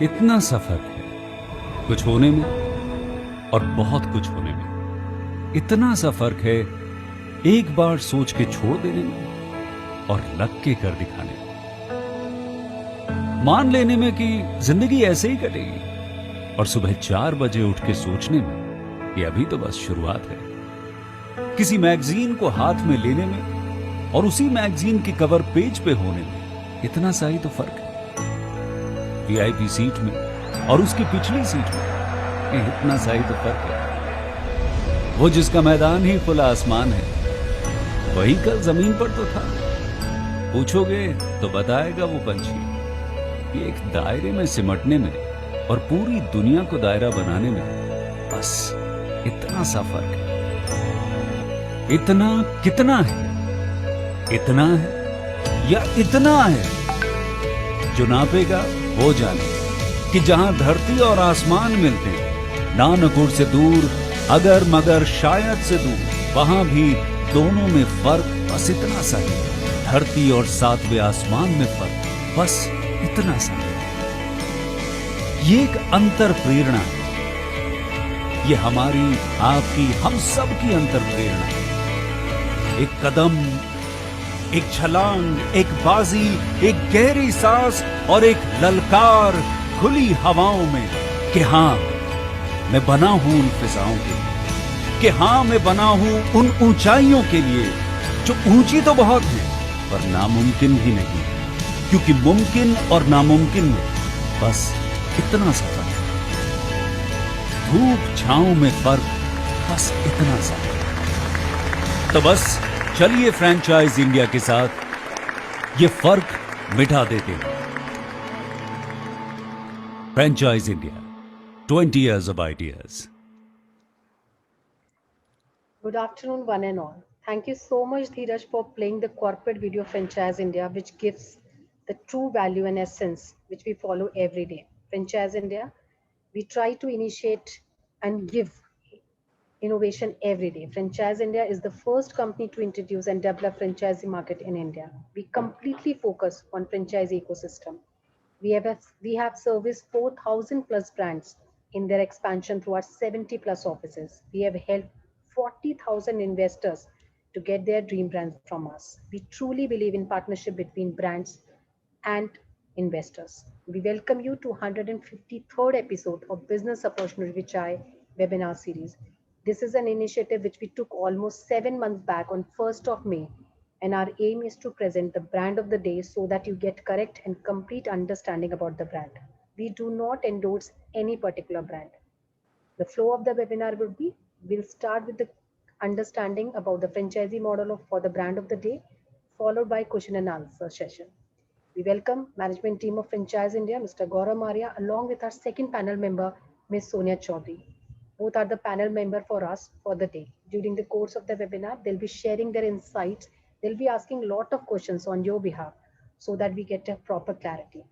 इतना सा फर्क है कुछ होने में और बहुत कुछ होने में। इतना सा फर्क है एक बार सोच के छोड़ देने में और लग के कर दिखाने में। मान लेने में कि जिंदगी ऐसे ही कटेगी और सुबह 4 बजे उठ के सोचने में कि अभी तो बस शुरुआत है। किसी मैगजीन को हाथ में लेने में और उसी मैगजीन के कवर पेज पे होने में इतना सा ही तो फर्क है। वीआईपी सीट में और उसकी पिछली सीट में इतना सा ही तो फर्क है। वो जिसका मैदान ही खुला आसमान है वही कल जमीन पर तो था। पूछोगे तो बताएगा वो पंछी कि एक दायरे में सिमटने में और पूरी दुनिया को दायरा बनाने में बस इतना सा फर्क है। इतना कितना है? इतना है या इतना है? जो नापेगा वो जाने कि जहां धरती और आसमान मिलते हैं, नानकुर से दूर, अगर मगर शायद से दूर, वहां भी दोनों में फर्क बस इतना सा है। धरती और 7वें आसमान में फर्क बस इतना सा है। ये एक अंतर प्रेरणा है। ये हमारी, आपकी, हम सब की अंतर प्रेरणा है। एक कदम, एक छलांग, एक बाजी, एक गहरी सांस और एक ललकार खुली हवाओं में कि हाँ मैं बना हूं उन फिजाओं के लिए, कि हाँ मैं बना हूं उन ऊंचाइयों के लिए जो ऊंची तो बहुत है पर नामुमकिन भी नहीं, क्योंकि मुमकिन और नामुमकिन में बस इतना सा फर्क है। धूप छांव में फर्क बस इतना सा। तो बस चलिए फ्रेंचाइज इंडिया के साथ ये फर्क मिटा देते हैं। Franchise India, 20 years of ideas. Good afternoon, one and all. Thank you so much, Dheeraj, for playing the corporate video Franchise India, which gives the true value and essence which we follow every day. Franchise India, we try to initiate and give innovation every day. Franchise India is the first company to introduce and develop franchisee market in India. We completely focus on franchise ecosystem. We have serviced 4,000 plus brands in their expansion through our 70 plus offices. We have helped 40,000 investors to get their dream brands from us. We truly believe in partnership between brands and investors. We welcome you to 153rd episode of Business Opportunity Chai webinar series. This is an initiative which we took almost 7 months back on 1st of May, and our aim is to present the brand of the day so that you get correct and complete understanding about the brand. We do not endorse any particular brand. The flow of the webinar will be, we'll start with the understanding about the franchisee model for the brand of the day, followed by question and answer session. We welcome management team of Franchise India, Mr. Gaurav Maria, along with our second panel member, Ms. Sonia Chaudhary. Both are the panel member for us for the day. During the course of the webinar, they'll be sharing their insights. They'll be asking a lot of questions on your behalf so that we get a proper clarity.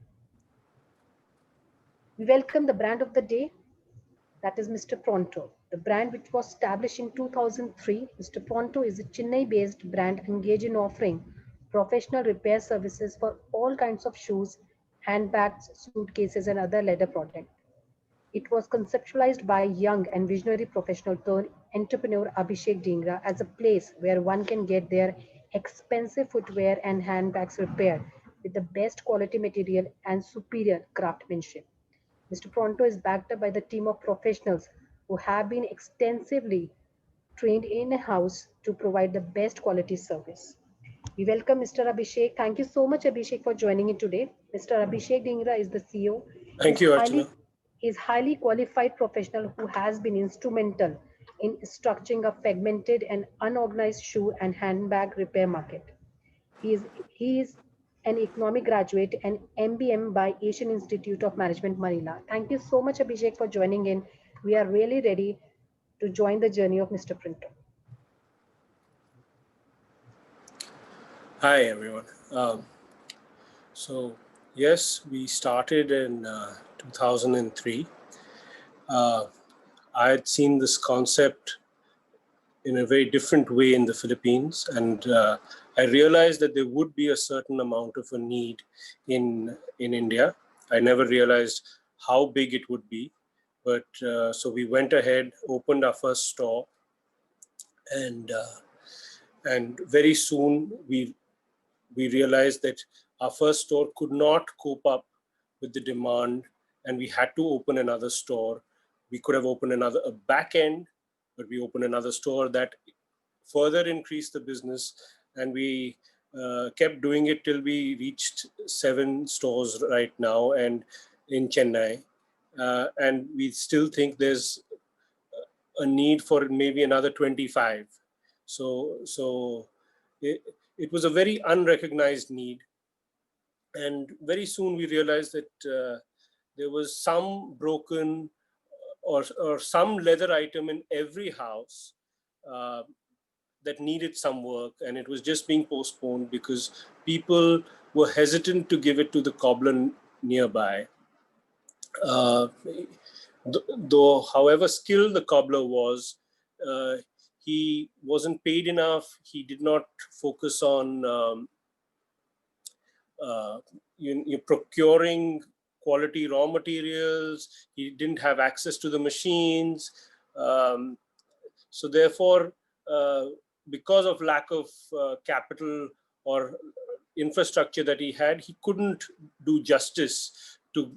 We welcome the brand of the day, that is Mr.Pronto. The brand which was established in 2003, Mr.Pronto is a Chennai-based brand engaged in offering professional repair services for all kinds of shoes, handbags, suitcases, and other leather products. It was conceptualized by young and visionary professional turned entrepreneur Abhishek Dhingra as a place where one can get their expensive footwear and handbags repaired with the best quality material and superior craftsmanship. Mr. Pronto is backed up by the team of professionals who have been extensively trained in-house to provide the best quality service. We welcome Mr. Abhishek. Thank you so much, Abhishek, for joining in today. Mr. Abhishek Dhingra is the CEO. Thank you, Archana. Is highly qualified professional who has been instrumental in structuring a fragmented and unorganized shoe and handbag repair market. He is an economic graduate and MBM by Asian Institute of Management, Manila. Thank you so much, Abhishek, for joining in. We are really ready to join the journey of Mr. Pronto. Hi, everyone. Yes, we started in 2003. I had seen this concept in a very different way in the Philippines, and I realized that there would be a certain amount of a need in India. I never realized how big it would be. But so we went ahead, opened our first store, and very soon we realized that our first store could not cope up with the demand, and we had to open another store. We could have opened a back end, but we opened another store that further increased the business, and we kept doing it till we reached 7 stores right now, and in Chennai, and we still think there's a need for maybe another 25. So it was a very unrecognized need, and very soon we realized that there was some broken or some leather item in every house uh, that needed some work, and it was just being postponed because people were hesitant to give it to the cobbler nearby. Uh, though, however skilled the cobbler was, he wasn't paid enough. He did not focus on you procuring quality raw materials. He didn't have access to the machines. So therefore, because of lack of capital or infrastructure that he had, he couldn't do justice to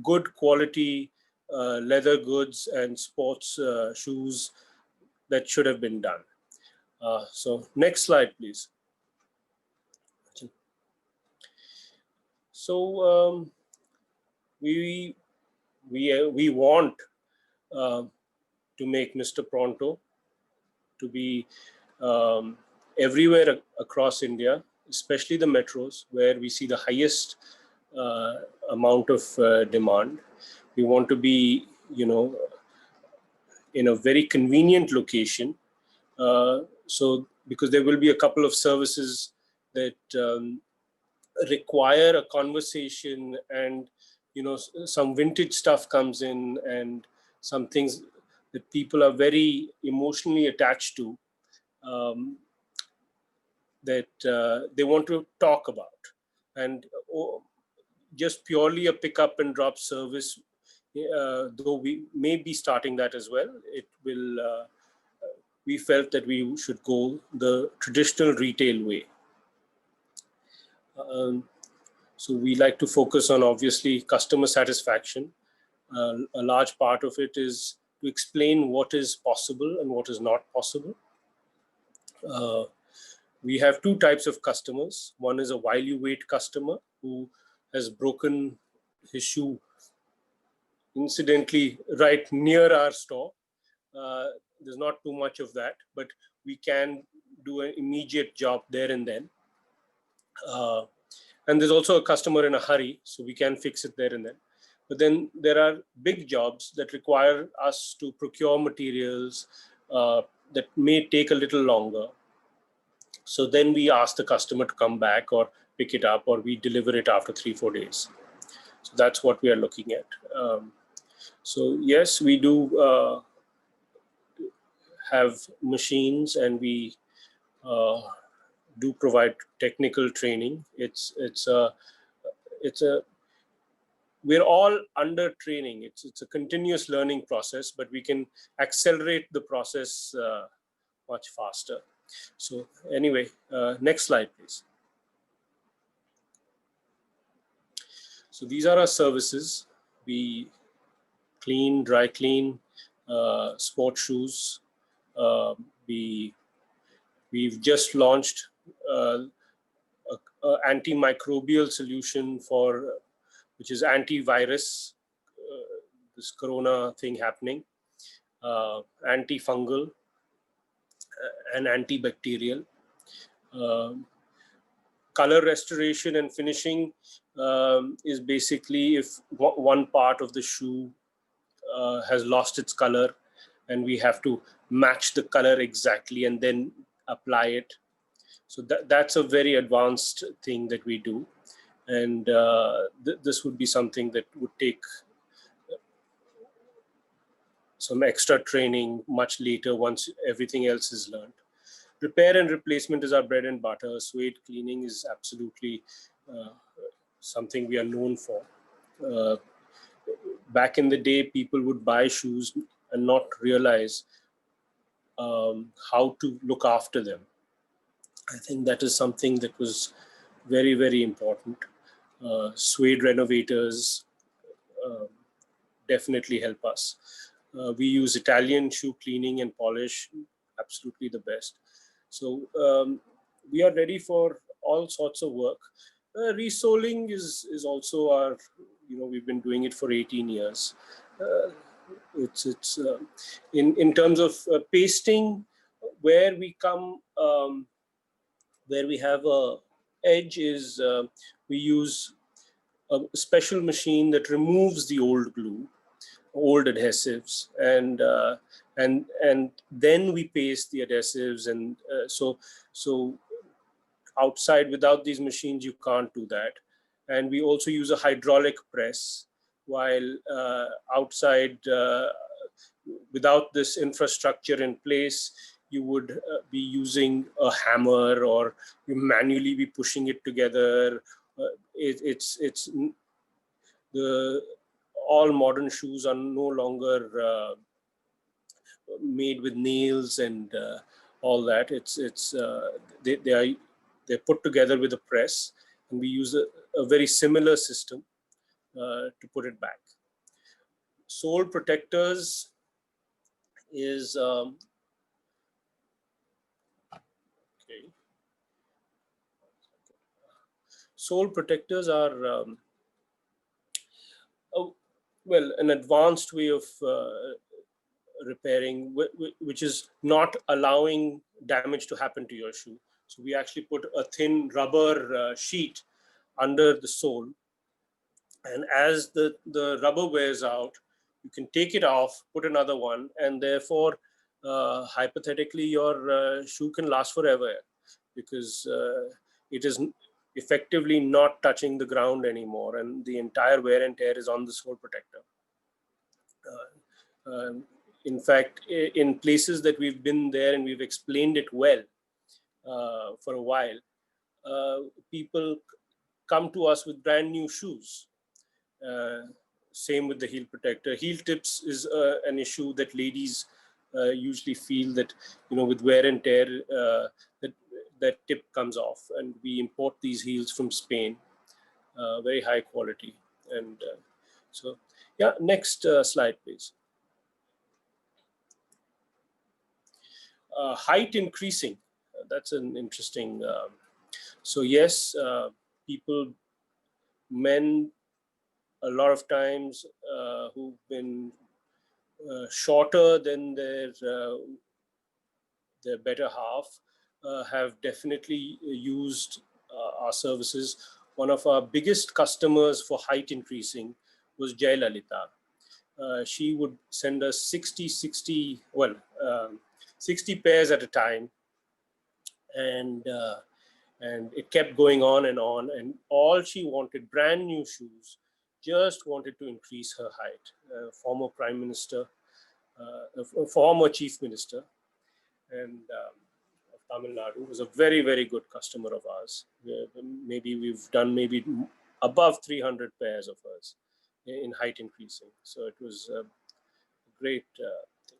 good quality leather goods and sports shoes that should have been done. So next slide, please. So we want to make Mr. Pronto to be everywhere across India, especially the metros where we see the highest amount of demand. We want to be, in a very convenient location. So because there will be a couple of services that require a conversation, and some vintage stuff comes in, and some things that people are very emotionally attached to, that they want to talk about. And just purely a pick up and drop service, though we may be starting that as well, it will we felt that we should go the traditional retail way. So we like to focus on, obviously, customer satisfaction. A large part of it is to explain what is possible and what is not possible. We have 2 types of customers. One is a while you wait customer who has broken his shoe incidentally right near our store. There's not too much of that, but we can do an immediate job there and then. And there's also a customer in a hurry, so we can fix it there and then. But then there are big jobs that require us to procure materials that may take a little longer. So then we ask the customer to come back or pick it up, or we deliver it after 3-4 days. So that's what we are looking at. So yes, we do have machines, and we do provide technical training. We're all under training. It's a continuous learning process, but we can accelerate the process much faster. So anyway, next slide, please. So these are our services. We clean, dry clean, sport shoes. We've just launched an antimicrobial solution which is antivirus, this corona thing happening, antifungal, and antibacterial. Color restoration and finishing is basically if one part of the shoe has lost its color, and we have to match the color exactly and then apply it. So that's a very advanced thing that we do. And this would be something that would take some extra training much later once everything else is learned. Repair and replacement is our bread and butter. Suede cleaning is absolutely something we are known for. back in the day, people would buy shoes and not realize how to look after them. I think that is something that was very, very important. Suede renovators definitely help us. We use Italian shoe cleaning and polish, absolutely the best. So we are ready for all sorts of work. Resoling is also our, we've been doing it for 18 years. It's in terms of pasting, where we come, where we have a edge is we use a special machine that removes the old glue, old adhesives, and then we paste the adhesives, and so outside without these machines you can't do that. And we also use a hydraulic press, while outside without this infrastructure in place, you would be using a hammer, or you manually be pushing it together. It's the all modern shoes are no longer made with nails and all that. They're put together with a press, and we use a very similar system to put it back. Sole protectors is okay. Sole protectors are well, an advanced way of repairing, which is not allowing damage to happen to your shoe. So we actually put a thin rubber sheet under the sole, and as the rubber wears out, you can take it off, put another one, and therefore hypothetically your shoe can last forever, because it is effectively not touching the ground anymore, and the entire wear and tear is on the sole protector. In fact, in places that we've been there and we've explained it well for a while, people come to us with brand new shoes. Same with the heel protector. Heel tips is an issue that ladies usually feel that, with wear and tear, that tip comes off, and we import these heels from Spain, very high quality. And so, yeah, next slide, please. Height increasing, that's an interesting. So yes, men, a lot of times who've been shorter than their better half have definitely used our services. One of our biggest customers for height increasing was Jay Lalita. She would send us 60 pairs at a time, and it kept going on, and all she wanted, brand new shoes, just wanted to increase her height. Former Prime Minister, former Chief Minister, and of Tamil Nadu, was a very, very good customer of ours. We've done above 300 pairs of hers in height increasing. So it was a great thing.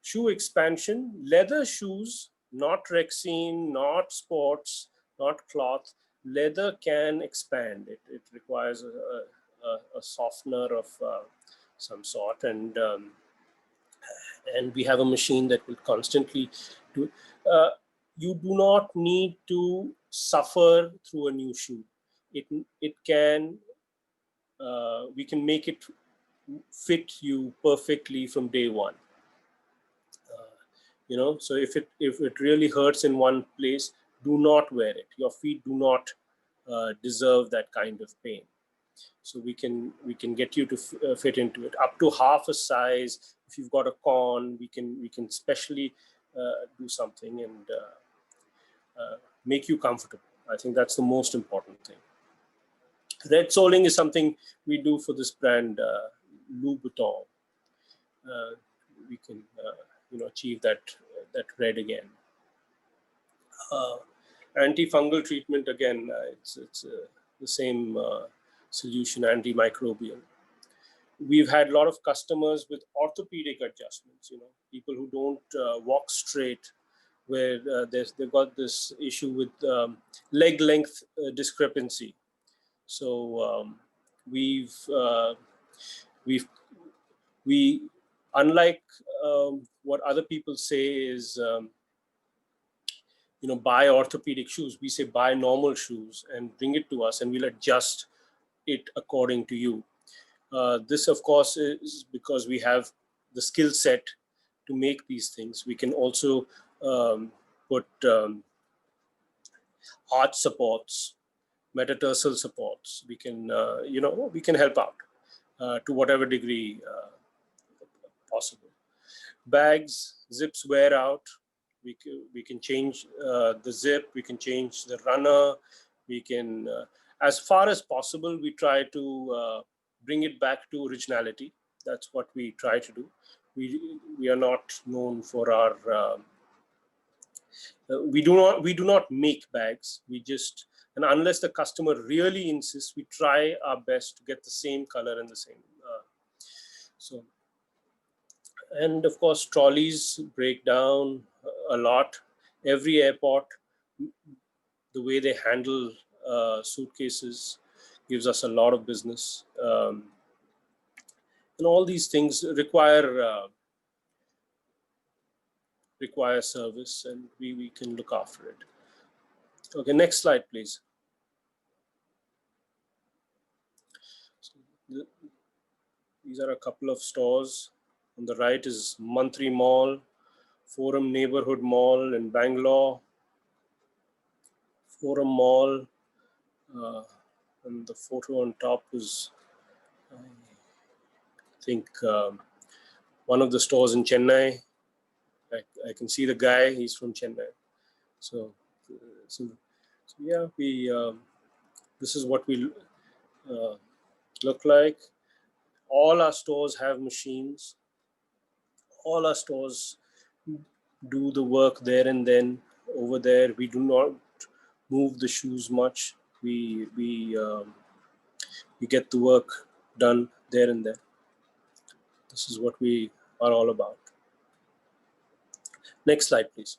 Shoe expansion, leather shoes, not Rexine, not sports, not cloth. Leather can expand. It requires a softener of some sort, and we have a machine that will constantly do. You do not need to suffer through a new shoe. It can. We can make it fit you perfectly from day one. So if it really hurts in one place, do not wear it. Your feet do not deserve that kind of pain. So we can get you to fit into it up to half a size. If you've got a con, we can specially do something and make you comfortable. I think that's the most important thing. Red soling is something we do for this brand, Louboutin. We can achieve that red again. Antifungal treatment, again, it's the same solution, antimicrobial. we've had a lot of customers with orthopedic adjustments, people who don't walk straight, where they've got this issue with leg length discrepancy. So we unlike what other people say is buy orthopedic shoes, we say buy normal shoes and bring it to us and we'll adjust it according to you. This of course is because we have the skill set to make these things. We can also put arch supports, metatarsal supports. We can we can help out to whatever degree possible. Bags, zips wear out. We can change the zip. We can change the runner. We can, as far as possible, we try to bring it back to originality. That's what we try to do. We are not known for our. We do not make bags. We just, and unless the customer really insists, we try our best to get the same color and the same. And of course, trolleys break down a lot. Every airport, the way they handle suitcases gives us a lot of business. And all these things require service, and we can look after it. Okay, next slide, please. So these are a couple of stores. On the right is Mantri Mall, Forum Neighborhood Mall in Bangalore, Forum Mall, and the photo on top is, I think, one of the stores in Chennai. I can see the guy; he's from Chennai. So yeah, this is what we look like. All our stores have machines. All our stores do the work there and then. Over there, we do not move the shoes much. We get the work done there and then. This is what we are all about. Next slide, please.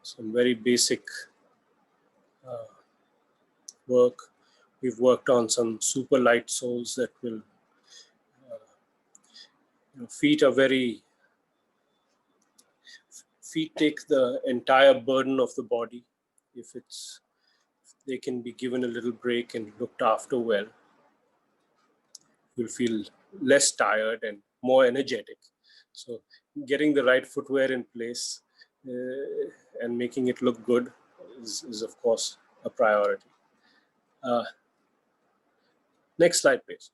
Some very basic work. We've worked on some super light soles that will, feet take the entire burden of the body. If they can be given a little break and looked after well, you'll feel less tired and more energetic. So getting the right footwear in place and making it look good is of course a priority. Next slide, please.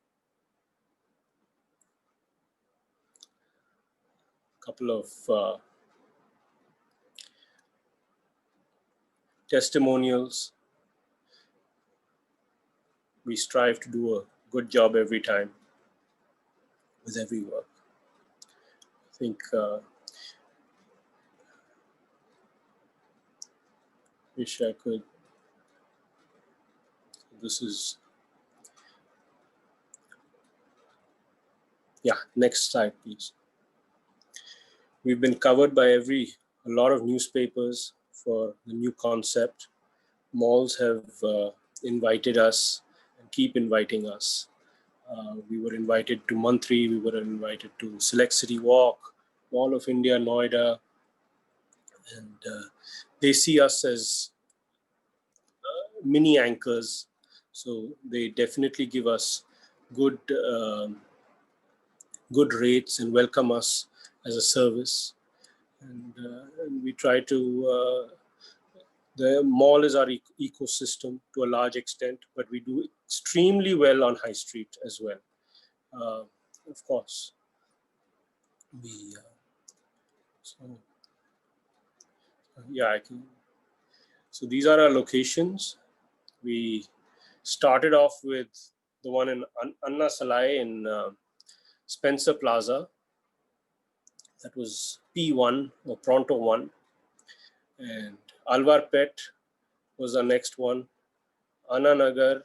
Couple of testimonials. We strive to do a good job every time with every work. I think wish I could. This is, yeah, next slide, please. We've been covered by a lot of newspapers for the new concept. Malls have invited us and keep inviting us. We were invited to Mantri, we were invited to Select City Walk, Mall of India, Noida, and they see us as mini anchors. So they definitely give us good rates and welcome us as a service. And we try to, the mall is our ecosystem to a large extent, but we do extremely well on High Street as well. Of course, so these are our locations. We started off with the one in Anna Salai in Spencer Plaza. That was P1 or Pronto 1. And Alvar Pet was our next one. Ananagar.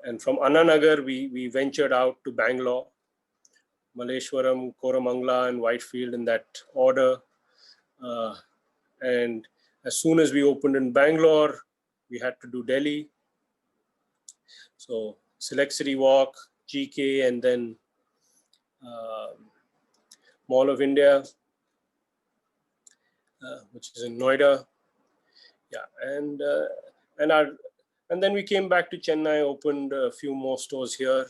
And from Ananagar, we ventured out to Bangalore, Malleshwaram, Koramangala, and Whitefield in that order. And as soon as we opened in Bangalore, we had to do Delhi. So Select City Walk, GK, and then Mall of India, which is in Noida. Yeah, and then we came back to Chennai, opened a few more stores here,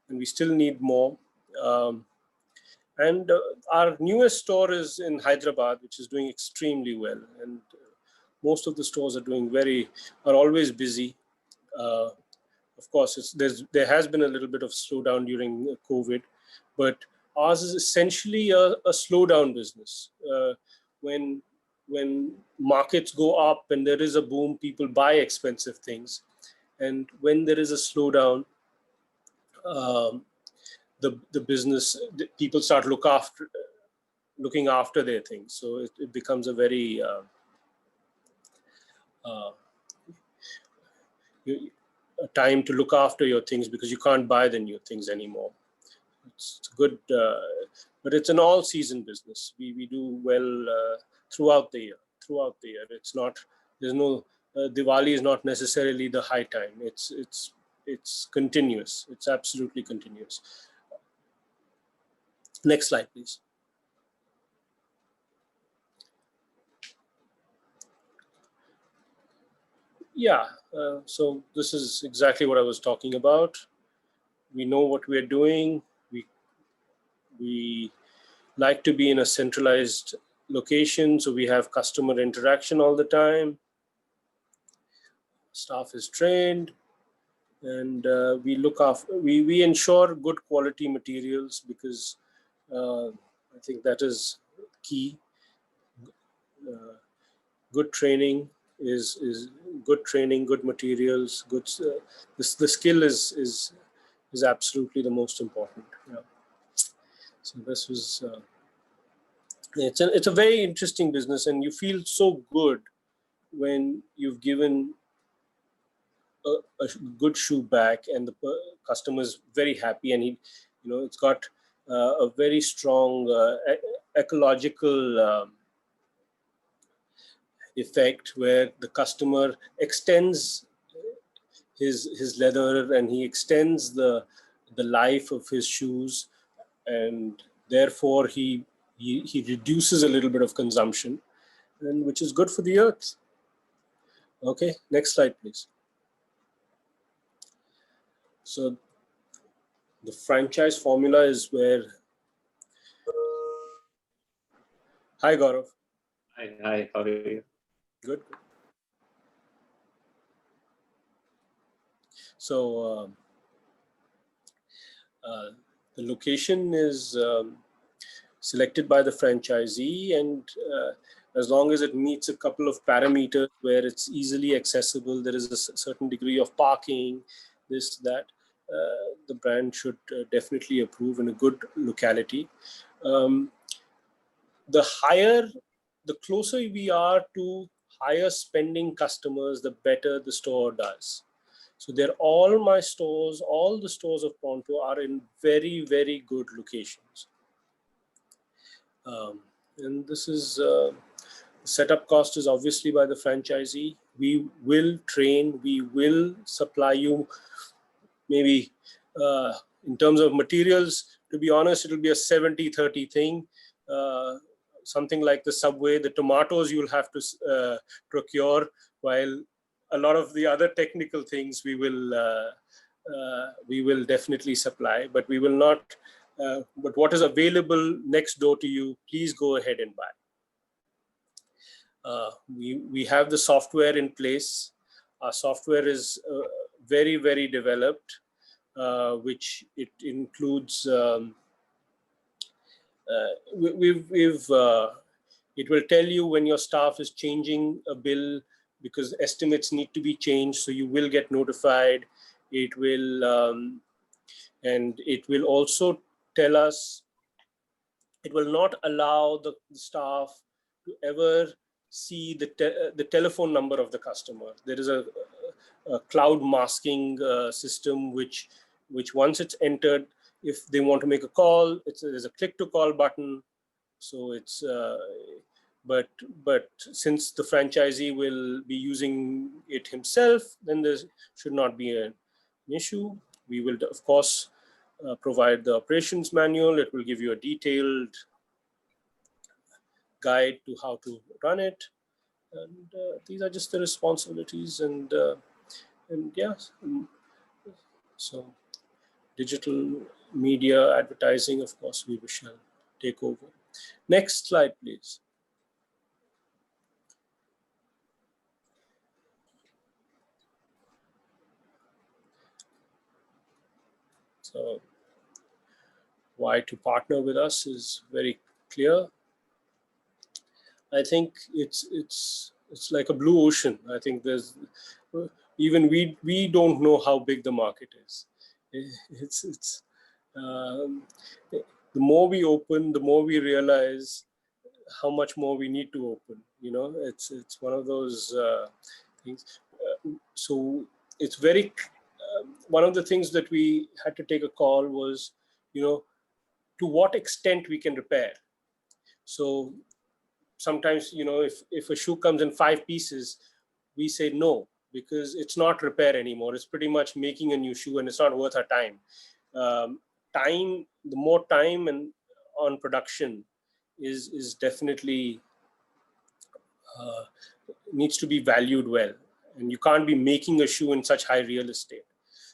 and we still need more. And our newest store is in Hyderabad, which is doing extremely well. And most of the stores are always busy. Of course, there has been a little bit of slowdown during COVID, but ours is essentially a slowdown business. When markets go up and there is a boom, people buy expensive things. And when there is a slowdown, the business, people start looking after their things. So it becomes a very a time to look after your things, because you can't buy the new things anymore. It's good, but it's an all-season business. We do well throughout the year. It's not. There's no Diwali is not necessarily the high time. It's continuous. It's absolutely continuous. Next slide, please. Yeah. So this is exactly what I was talking about. We know what we're doing. We like to be in a centralized location, so we have customer interaction all the time. Staff is trained, and we look after. We ensure good quality materials, because I think that is key. Good training is good training, good materials, good. The skill is absolutely the most important. Yeah. So this was. It's a very interesting business, and you feel so good when you've given a good shoe back, and the customer is very happy, and it's got a very strong ecological effect, where the customer extends his leather, and he extends the life of his shoes, and therefore he reduces a little bit of consumption, and which is good for the earth. Okay, next slide, please. So the franchise formula is where. Hi, Gaurav. Hi, how are you? Good. So the location is selected by the franchisee, and as long as it meets a couple of parameters where it's easily accessible, there is a certain degree of parking, this, that, the brand should definitely approve in a good locality. The closer we are to higher spending customers, the better the store does. So all the stores of Pronto are in very, very good locations. And this is setup cost is obviously by the franchisee. We will train, we will supply you. Maybe in terms of materials, to be honest, it'll be a 70-30 thing. Something like the Subway, the tomatoes you'll have to procure, while a lot of the other technical things we will definitely supply, but we will not. But what is available next door to you, please go ahead and buy. We have the software in place. Our software is very, very developed, which it includes. It will tell you when your staff is changing a bill, because estimates need to be changed, so you will get notified. It will, and it will also tell us. It will not allow the staff to ever see the telephone number of the customer. There is a cloud masking system which once it's entered, if they want to make a call, there's a click to call button. So it's but since the franchisee will be using it himself, then there should not be an issue. We will of course provide the operations manual. It will give you a detailed guide to how to run it, and these are just the responsibilities. And yeah, so digital media advertising, of course, we shall take over. Next slide, please. So why to partner with us is very clear. I think it's like a blue ocean. I think there's even we don't know how big the market is. It's the more we open, the more we realize how much more we need to open. You know, it's one of those things. So it's very one of the things that we had to take a call was, you know, to what extent we can repair. So sometimes, you know, if a shoe comes in 5 pieces, we say no, because it's not repair anymore. It's pretty much making a new shoe, and it's not worth our time. The more time and on production is definitely needs to be valued well, and you can't be making a shoe in such high real estate.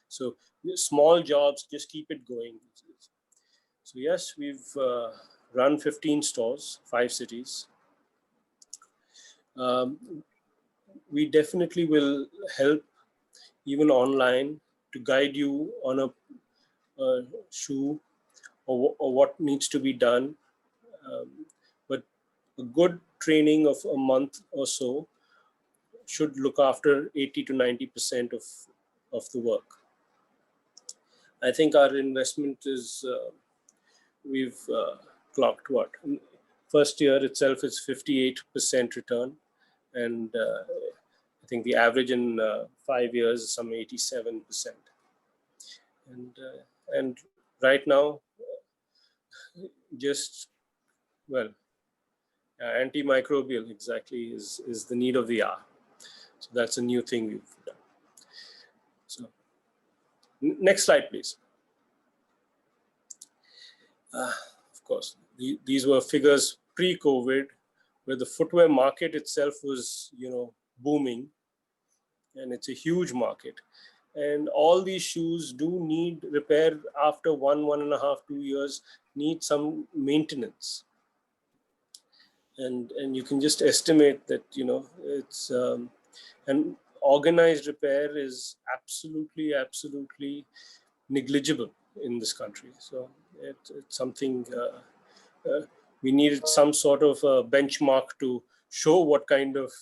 So small jobs, just keep it going. So yes, we've run 15 stores, 5 cities. We definitely will help even online to guide you on a shoe or what needs to be done. But a good training of a month or so should look after 80 to 90% of the work. I think our investment is, we've clocked what? First year itself is 58% return. And I think the average in 5 years is some 87%. And right now, just, well, antimicrobial exactly is the need of the hour. So that's a new thing we've done. So next slide, please. Of course, these were figures pre-COVID, where the footwear market itself was, you know, booming, and it's a huge market. And all these shoes do need repair after 1.5, 2 years, need some maintenance. And you can just estimate that, you know, it's and organized repair is absolutely negligible in this country. So it's something we needed some sort of a benchmark to show what kind of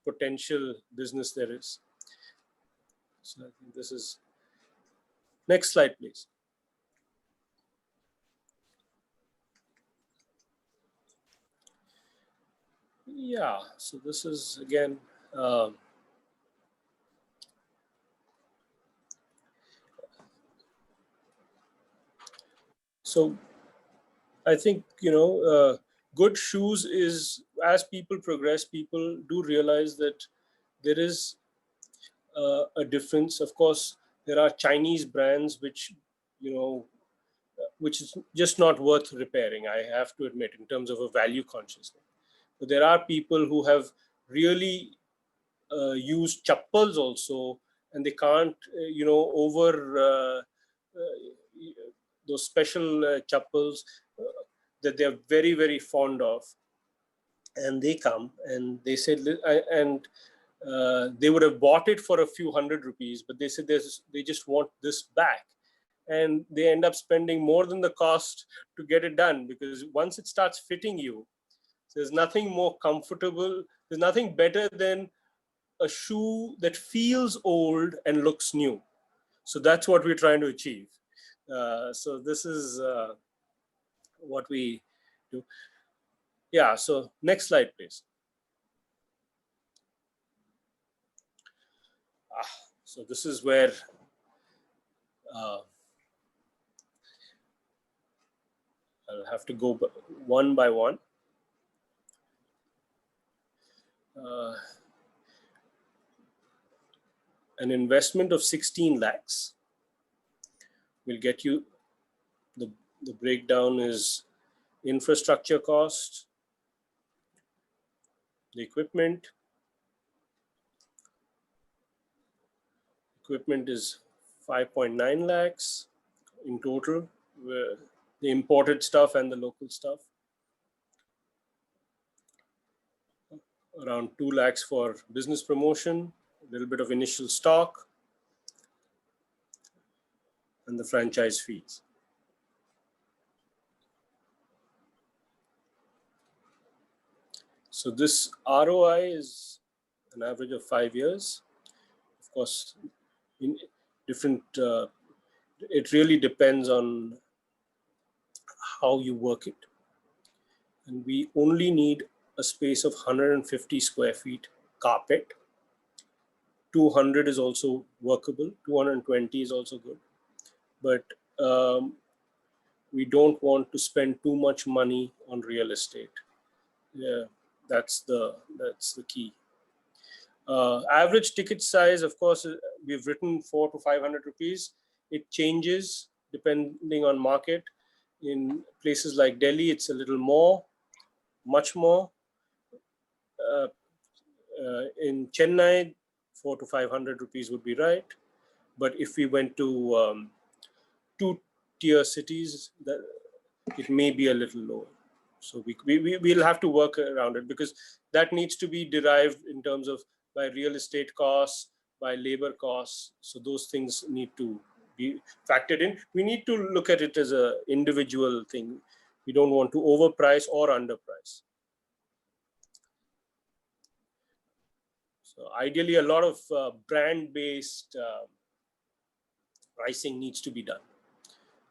potential business there is. So I think this is, next slide, please. Yeah, so this is again, so I think, you know, good shoes is, as people progress, people do realize that there is a difference. Of course, there are Chinese brands which, you know, which is just not worth repairing, I have to admit, in terms of a value consciousness. But there are people who have really used chappals also, and they can't, you know, over those special chappals that they're very fond of. And they come and they said, and they would have bought it for a few hundred rupees, but they said they just want this back. And they end up spending more than the cost to get it done, because once it starts fitting you, there's nothing more comfortable, there's nothing better than a shoe that feels old and looks new. So that's what we're trying to achieve. So this is what we do. Yeah, so next slide, please. So this is where I'll have to go one by one. An investment of 16 lakhs will get you, the breakdown is infrastructure cost, the equipment is 5.9 lakhs in total, the imported stuff and the local stuff. Around 2 lakhs for business promotion, a little bit of initial stock, and the franchise fees. So this ROI is an average of 5 years. Of course, in different, it really depends on how you work it. And we only need a space of 150 square feet carpet. 200 is also workable. 220 is also good. But we don't want to spend too much money on real estate. Yeah, that's the key. Average ticket size, of course, we've written 400 to 500 rupees. It changes depending on market. In places like Delhi, it's a little more, much more. In Chennai, 400 to 500 rupees would be right. But if we went to two-tier cities, it may be a little lower. So we'll have to work around it, because that needs to be derived in terms of by real estate costs, by labor costs. So those things need to be factored in. We need to look at it as an individual thing. We don't want to overprice or underprice. So ideally, a lot of brand-based pricing needs to be done.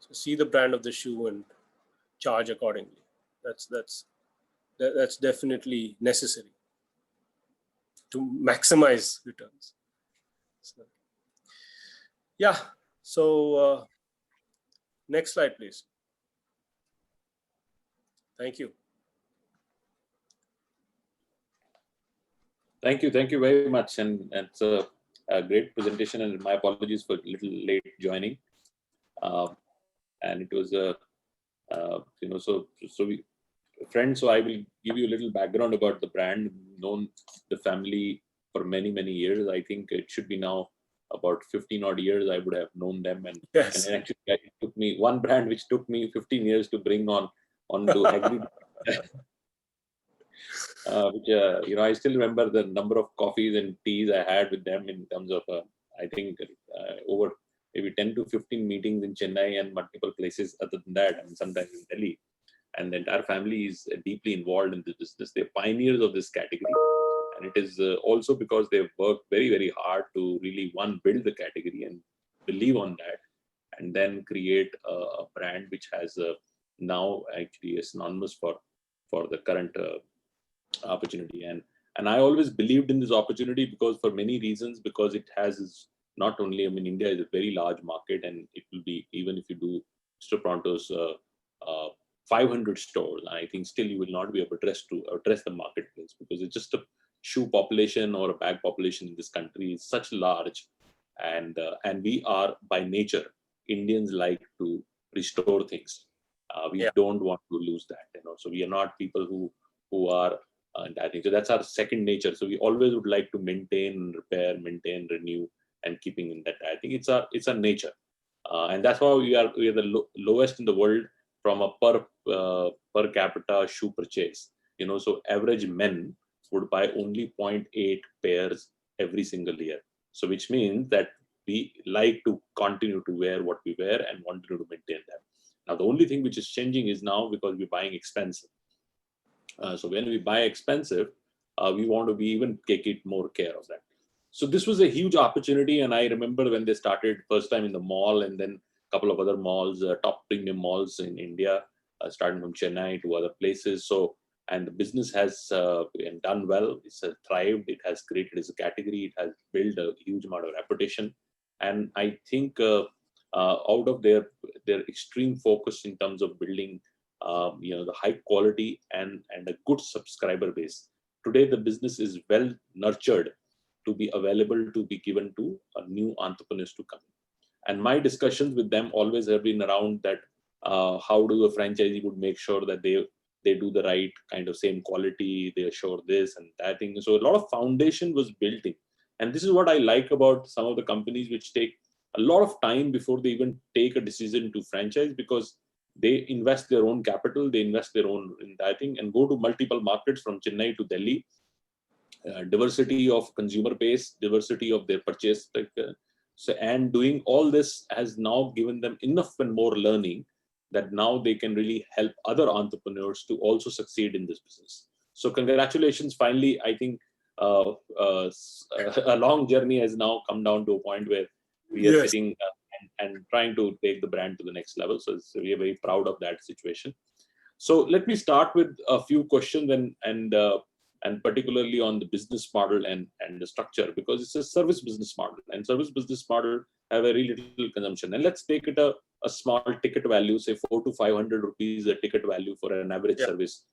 So see the brand of the shoe and charge accordingly. That's definitely necessary to maximize returns. So, yeah. So next slide, please. Thank you. Thank you very much, and it's a great presentation. And my apologies for a little late joining. And it was so we friends. So I will give you a little background about the brand. Known the family for many years. I think it should be now about 15 odd years. I would have known them, and, yes. and actually it took me one brand which took me 15 years to bring onto agree. Which I still remember the number of coffees and teas I had with them, in terms of I think over maybe 10 to 15 meetings in Chennai and multiple places other than that, and sometimes in Delhi. And the entire family is deeply involved in this business. They're pioneers of this category, and it is also because they've worked very hard to really build the category and believe on that, and then create a brand which has now actually is synonymous for the current opportunity. And I always believed in this opportunity, because for many reasons, because it has not only, India is a very large market, and it will be, even if you do Mr. Pronto's 500 stores, I think still you will not be able to address the marketplace, because it's just a shoe population or a bag population in this country is such large, and we are by nature, Indians like to restore things. We don't want to lose that, so we are not people who are that nature. That's our second nature. So we always would like to maintain, repair, renew, and keeping in that. I think it's our nature, and that's why we are the lowest in the world from a per capita shoe purchase. So average men would buy only 0.8 pairs every single year. So which means that we like to continue to wear what we wear and want to maintain them. Now the only thing which is changing is now, because we're buying expensive. So when we buy expensive, we want to be even take it more care of that. So this was a huge opportunity, and I remember when they started first time in the mall, and then a couple of other malls, top premium malls in India, starting from Chennai to other places. So and the business has done well. It's thrived. It has created as a category. It has built a huge amount of reputation, and I think out of their extreme focus in terms of building, the high quality and a good subscriber base. Today, the business is well nurtured to be available to be given to new entrepreneurs to come. And my discussions with them always have been around that how do a franchisee would make sure that they do the right kind of same quality, they assure this and that thing. So a lot of foundation was built in. And this is what I like about some of the companies which take a lot of time before they even take a decision to franchise, because they invest their own capital, they invest their own in that thing and go to multiple markets from Chennai to Delhi. Diversity of consumer base, diversity of their purchase. And doing all this has now given them enough and more learning that now they can really help other entrepreneurs to also succeed in this business. So congratulations. Finally, I think a long journey has now come down to a point where we are sitting and trying to take the brand to the next level. So we are very proud of that situation. So let me start with a few questions and particularly on the business model and the structure, because it's a service business model, and service business model have very little consumption. And let's take it a small ticket value, say 400 to 500 rupees a ticket value for an average service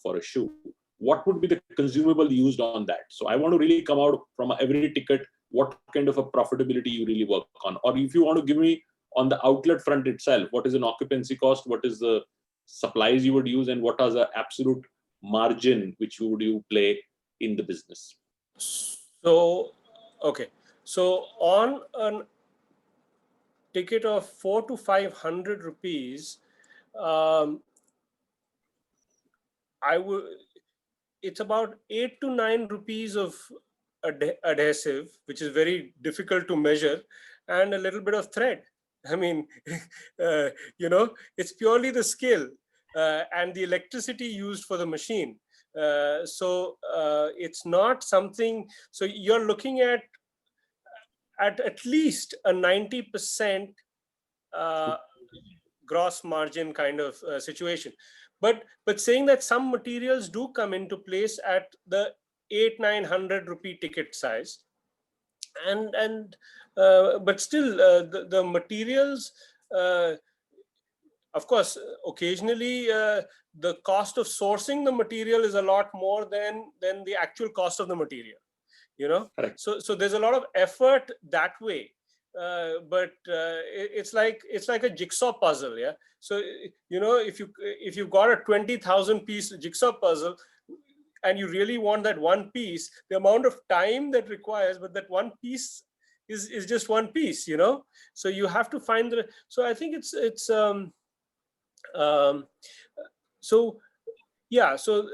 for a shoe. What would be the consumable used on that? So I want to really come out from every ticket, what kind of a profitability you really work on? Or if you want to give me on the outlet front itself, what is an occupancy cost? What is the supplies you would use? And what are the absolute margin which would you play in the business? So, okay. So on a ticket of 400 to 500 rupees, it's about 8 to 9 rupees of adhesive, which is very difficult to measure, and a little bit of thread. I mean, it's purely the skill and the electricity used for the machine. So it's not something, so you're looking at least a 90% gross margin kind of situation. But saying that some materials do come into place at the 800-900 rupee ticket size, and but still the materials, of course, occasionally the cost of sourcing the material is a lot more than the actual cost of the material. Correct. So there's a lot of effort that way. But it's like a jigsaw puzzle, yeah. So if you've got a 20,000 piece jigsaw puzzle and you really want that one piece, the amount of time that requires, but that one piece is just one piece, So you have to find so I think it's so yeah. So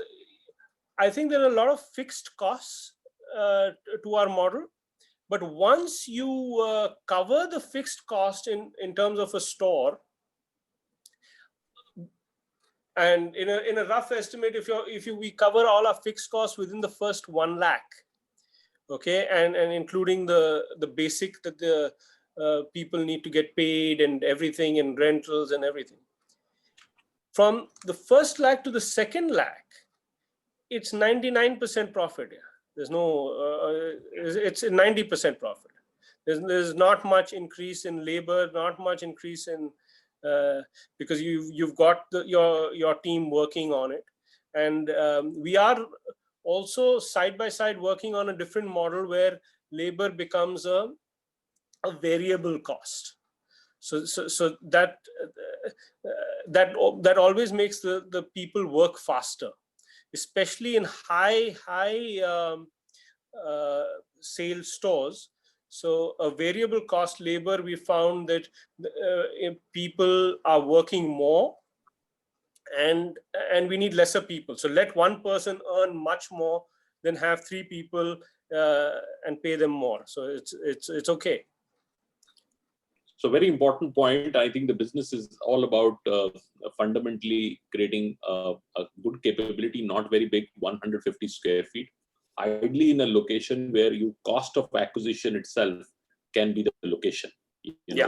I think there are a lot of fixed costs to our model. But once you cover the fixed cost in terms of a store, and in a rough estimate, if we cover all our fixed costs within the first 1 lakh, okay, and including the basic that the people need to get paid and everything, and rentals and everything, from the first lakh to the second lakh, it's 99% profit. Yeah. There's no, it's a 90% profit. There's not much increase in labor, not much increase in, because you've got your team working on it. And we are also side by side working on a different model where labor becomes a variable cost. So that always makes the people work faster, especially in high sales stores. So a variable cost labor, we found that people are working more, and we need lesser people. So let one person earn much more than have 3 people and pay them more. So it's okay. So very important point. I think the business is all about fundamentally creating a good capability, not very big, 150 square feet. Ideally in a location where your cost of acquisition itself can be the location.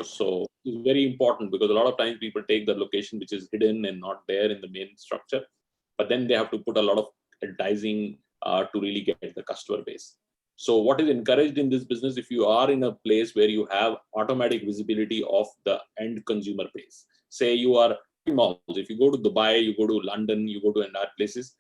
So it's very important, because a lot of times people take the location which is hidden and not there in the main structure. but then they have to put a lot of advertising to really get the customer base. So what is encouraged in this business, if you are in a place where you have automatic visibility of the end consumer base, say you are in malls, if you go to Dubai, you go to London, you go to other places,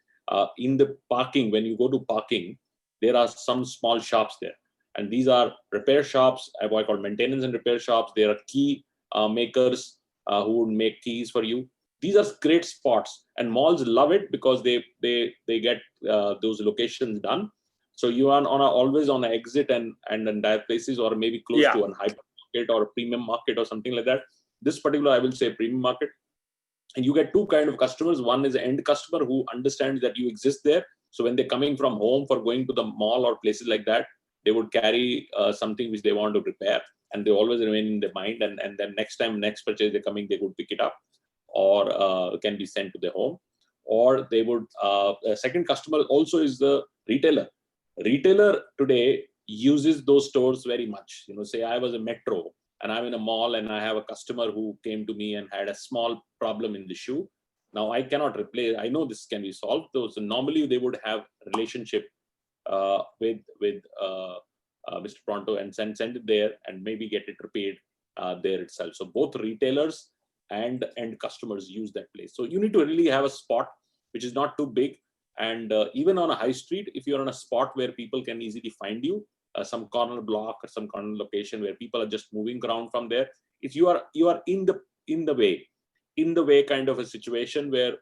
in the parking, when you go to parking, there are some small shops there. And these are repair shops, what I call maintenance and repair shops. There are key makers who would make keys for you. These are great spots, and malls love it because they get those locations done. So you are always on an exit and entire places, or maybe close to an hypermarket or a premium market or something like that. This particular, I will say, premium market. And you get two kind of customers. One is the end customer who understands that you exist there. So when they're coming from home for going to the mall or places like that, they would carry something which they want to repair, and they always remain in their mind. And then next purchase they're coming, they would pick it up, or can be sent to their home. Or they would, a second customer also is the retailer. Retailer today uses those stores very much. Say I was a metro and I'm in a mall and I have a customer who came to me and had a small problem in the shoe. Now I cannot replace, I know this can be solved. So normally they would have a relationship with Mr. Pronto and send it there and maybe get it repaired there itself. So both retailers and end customers use that place. So you need to really have a spot which is not too big. And even on a high street, if you're on a spot where people can easily find you, some corner block or some corner location where people are just moving around from there, if you are in the way kind of a situation where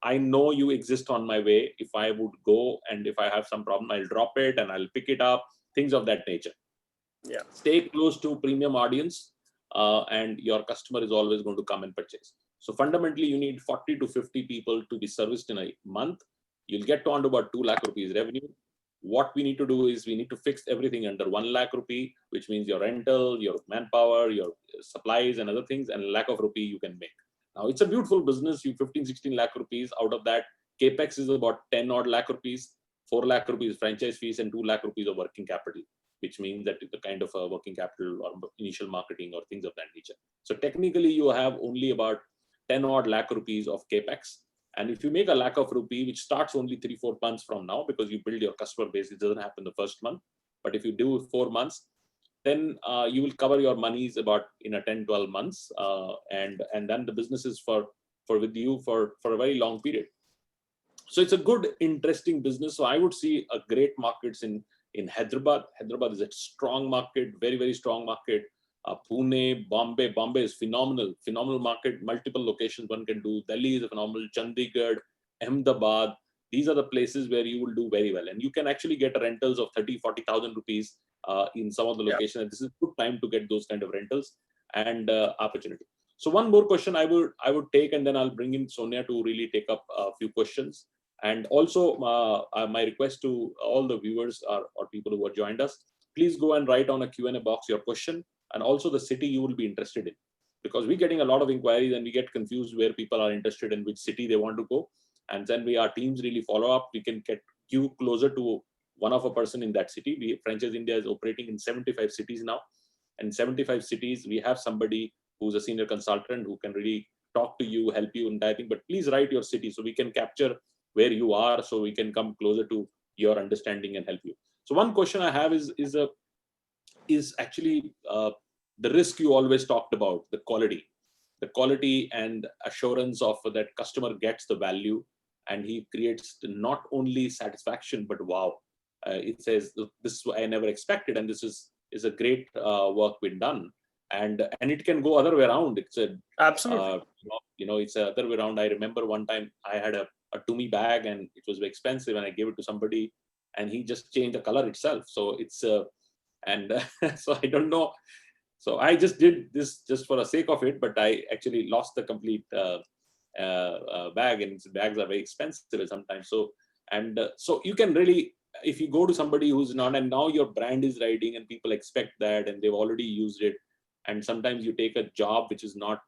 I know you exist on my way. If I would go and if I have some problem, I'll drop it and I'll pick it up, things of that nature. Yeah. Stay close to premium audience and your customer is always going to come and purchase. So fundamentally, you need 40 to 50 people to be serviced in a month. You'll get to about 2 lakh rupees revenue. What we need to do is we need to fix everything under 1 lakh rupee, which means your rental, your manpower, your supplies and other things, and lakh of rupee you can make. Now it's a beautiful business. You 15, 16 lakh rupees. Out of that, capex is about 10 odd lakh rupees, 4 lakh rupees franchise fees, and 2 lakh rupees of working capital, which means that the kind of working capital or initial marketing or things of that nature. So technically, you have only about 10 odd lakh rupees of capex. And if you make a lakh of rupee, which starts only 3-4 months from now, because you build your customer base, it doesn't happen the first month. But if you do 4 months, then you will cover your monies about in a 10-12 months, and then the business is for with you for a very long period. So it's a good, interesting business. So I would see a great markets in Hyderabad. Hyderabad is a strong market, very, very strong market. Pune, Bombay is phenomenal market, multiple locations one can do. Delhi is a phenomenal, Chandigarh, Ahmedabad. These are the places where you will do very well. And you can actually get rentals of 30,000-40,000 rupees in some of the locations. Yeah. And this is good time to get those kind of rentals and opportunity. So one more question I would take, and then I'll bring in Sonia to really take up a few questions. And also my request to all the viewers or people who have joined us, please go and write on a Q&A box your question and also the city you will be interested in, because we're getting a lot of inquiries and we get confused where people are interested in which city they want to go. And then our teams really follow up. We can get you closer to one of a person in that city. Franchiseindia is operating in 75 cities now. And 75 cities, we have somebody who's a senior consultant who can really talk to you, help you in typing. But please write your city so we can capture where you are, so we can come closer to your understanding and help you. So one question I have is actually the risk you always talked about, the quality and assurance of that customer gets the value, and he creates not only satisfaction but wow, it says this I never expected, and this is a great work been done, and it can go other way around. It's a absolutely it's a other way around. I remember one time I had a Tumi bag and it was very expensive, and I gave it to somebody and he just changed the color itself. So it's and so I don't know. So I just did this just for the sake of it, but I actually lost the complete bag, and bags are very expensive sometimes. So so you can really, if you go to somebody who's not, and now your brand is riding and people expect that and they've already used it, and sometimes you take a job which is not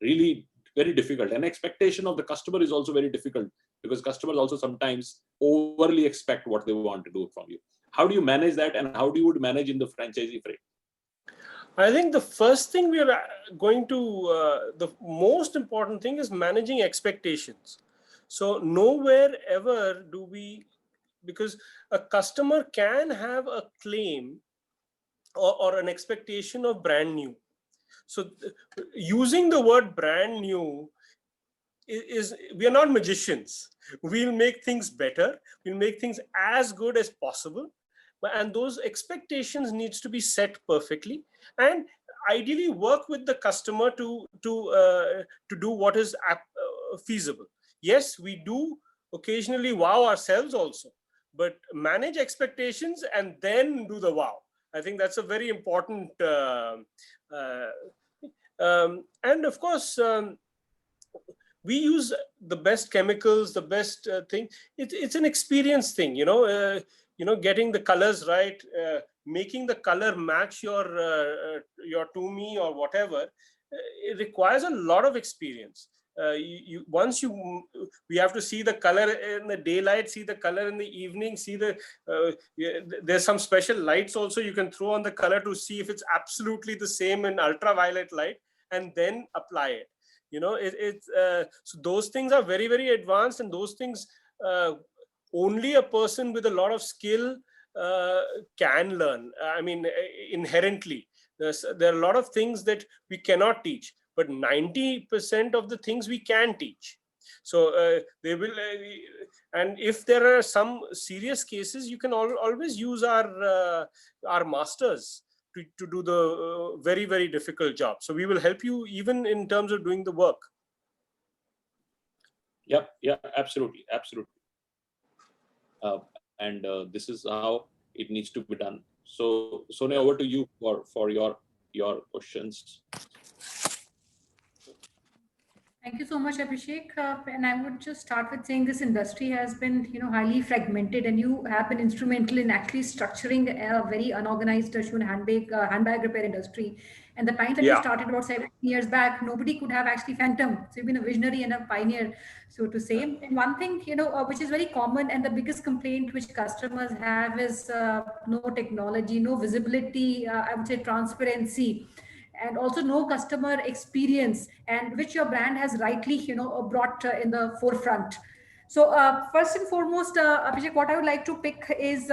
really very difficult, and expectation of the customer is also very difficult, because customers also sometimes overly expect what they want to do from you. How do you manage that, and how do you would manage in the franchisee frame? I think the first thing we are going to, the most important thing is managing expectations. So nowhere ever do we, because a customer can have a claim or an expectation of brand new. So using the word brand new is, we are not magicians. We'll make things better. We'll make things as good as possible. And those expectations needs to be set perfectly, and ideally work with the customer to do what is feasible. Yes, we do occasionally wow ourselves also, but manage expectations and then do the wow. I think that's a very important and of course we use the best chemicals, the best thing. It's an experience thing, getting the colors right, making the color match your Tumi or whatever. It requires a lot of experience. We have to see the color in the daylight, see the color in the evening, see there's some special lights also you can throw on the color to see if it's absolutely the same in ultraviolet light, and then apply it. So those things are very, very advanced, and those things only a person with a lot of skill can learn. I mean, inherently, there are a lot of things that we cannot teach, but 90% of the things we can teach. So they will, and if there are some serious cases, you can always use our masters to do the very, very difficult job. So we will help you even in terms of doing the work. Yeah, absolutely. And this is how it needs to be done. So Sonia, over to you for your questions. Thank you so much, Abhishek. And I would just start with saying this industry has been, highly fragmented, and you have been instrumental in actually structuring a very unorganized shoe and handbag repair industry. And the time that you started about 7 years back, nobody could have actually phantom. So you've been a visionary and a pioneer, so to say. And one thing, which is very common, and the biggest complaint which customers have is no technology, no visibility, I would say transparency, and also no customer experience, and which your brand has rightly brought in the forefront. So first and foremost, Abhishek, what I would like to pick is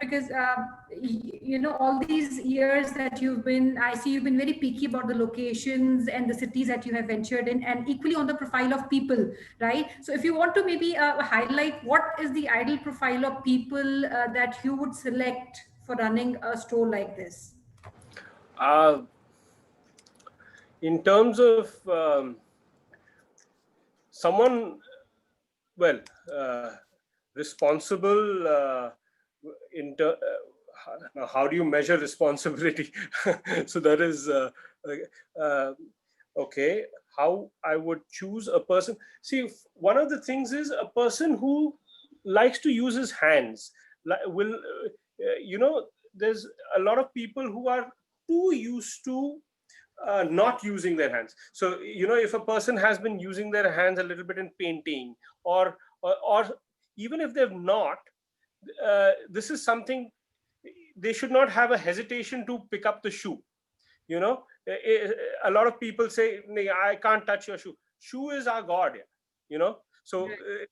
because all these years that I see you've been very picky about the locations and the cities that you have ventured in, and equally on the profile of people, right? So if you want to maybe highlight what is the ideal profile of people that you would select for running a store like this. In terms of someone, well, responsible, how do you measure responsibility? So that is okay. How I would choose a person. See, one of the things is a person who likes to use his hands. There's a lot of people who are too used to not using their hands. So if a person has been using their hands a little bit in painting, or even if they've not, this is something they should not have a hesitation to pick up the shoe. A lot of people say, I can't touch your shoe. Shoe is our god. So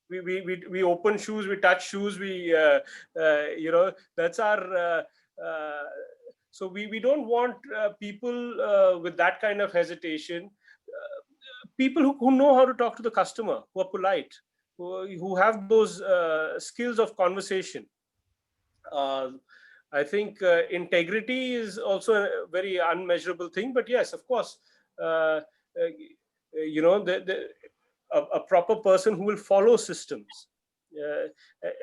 we open shoes, we touch shoes, that's our so we don't want people with that kind of hesitation. People who know how to talk to the customer, who are polite, who have those skills of conversation. I think integrity is also a very unmeasurable thing. But yes, of course, a proper person who will follow systems.